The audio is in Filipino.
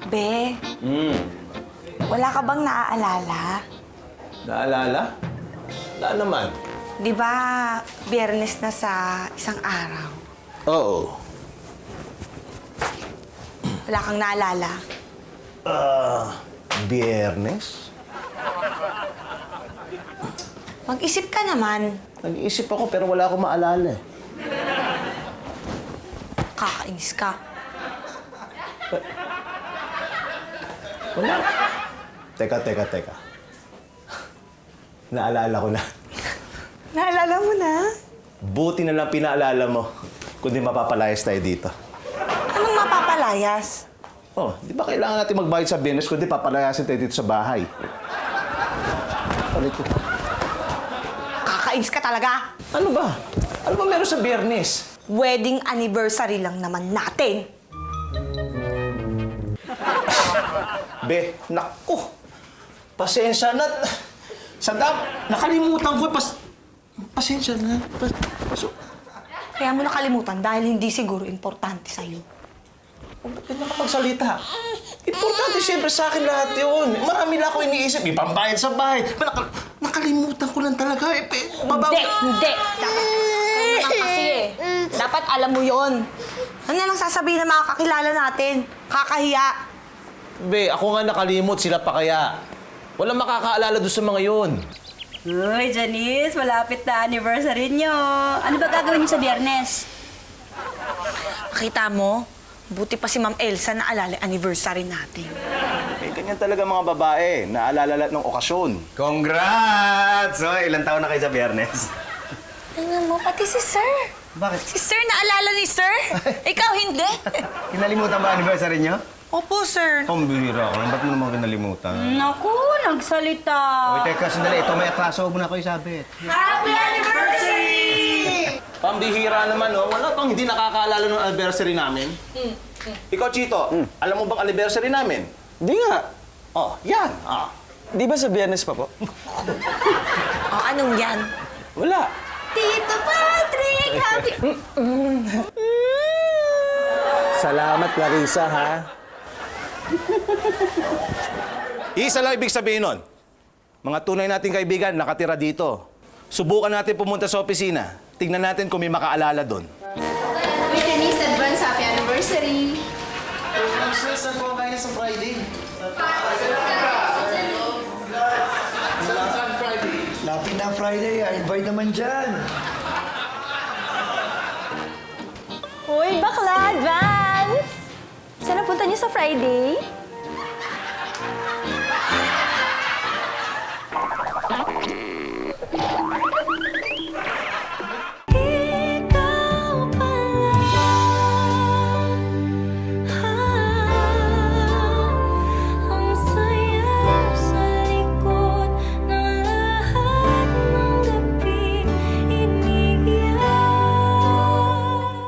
Be, wala ka bang naaalala? Naalala? Wala naman. Di ba, Biyernes na sa isang araw? Oo. Wala kang naalala? Biyernes? Mag-isip ka naman. Nag-iisip ako pero wala akong maalala eh. Kakainis ka. Wala. Teka. Naalala ko na. Naalala mo na? Buti na lang pinaalala mo. Kundi mapapalayas tayo dito. Anong mapapalayas? Oh, di ba kailangan natin magbayad sa Biyernes kundi papalayasin tayo dito sa bahay? Palit ko. Kakainis ka talaga. Ano ba? Ano ba meron sa Biyernes? Wedding anniversary lang naman natin. Be, naku! Pasensya na. Nakalimutan ko. Pasensya na. Kaya mo nakalimutan dahil hindi siguro importante sa'yo. Ba't ka nakapagsalita? Importante siyempre sa akin lahat yun. Marami lang ako iniisip. May pambayad sa bahay. Nakalimutan ko lang talaga. Hindi. Dapat naman kasi eh. Dapat alam mo yon. Ano na lang sasabihin ng mga kakilala natin? Kakahiya. Be, ako nga nakalimot. Sila pa kaya. Walang makakaalala doon sa mga yun. Uy, Janice, malapit na anniversary nyo. Ano ba gagawin niyo sa Biyernes? Makita mo? Buti pa si Ma'am Elsa na alala anniversary natin. Eh, ganyan talaga mga babae. Naalala lahat ng okasyon. Congrats! So, ilang taon na kayo sa Biyernes? Tingnan mo, pati si Sir. Bakit? Si Sir naalala ni Sir? Ikaw hindi? Kinalimutan ba anniversary niyo? Opo, Sir. Pambihira ako. Ba't mo naman kinalimutan? Naku, nagsalita. Uy, teka, sandali. Ito may atraso. Huwag mo na ako isabit. Happy anniversary! Pambihira naman, oh. Wala bang hindi nakakaalala ng anniversary namin? Ikaw, Chito, alam mo bang anniversary namin? Di nga. Oh, yan. Ah. Di ba sa Biyernes pa po? Oh, anong yan? Wala. Tito Patrick! Happy... Salamat, Clarissa, ha? Isa lang ibig sabihin nun. Mga tunay nating kaibigan nakatira dito. Subukan natin pumunta sa opisina. Tingnan natin kung may makaalala doon. Uy, Denise, advance happy anniversary! Saan po kayo sa Friday? Lapit na Friday, invite naman dyan. Uy, bakla, advance! Saan napunta niyo sa Friday?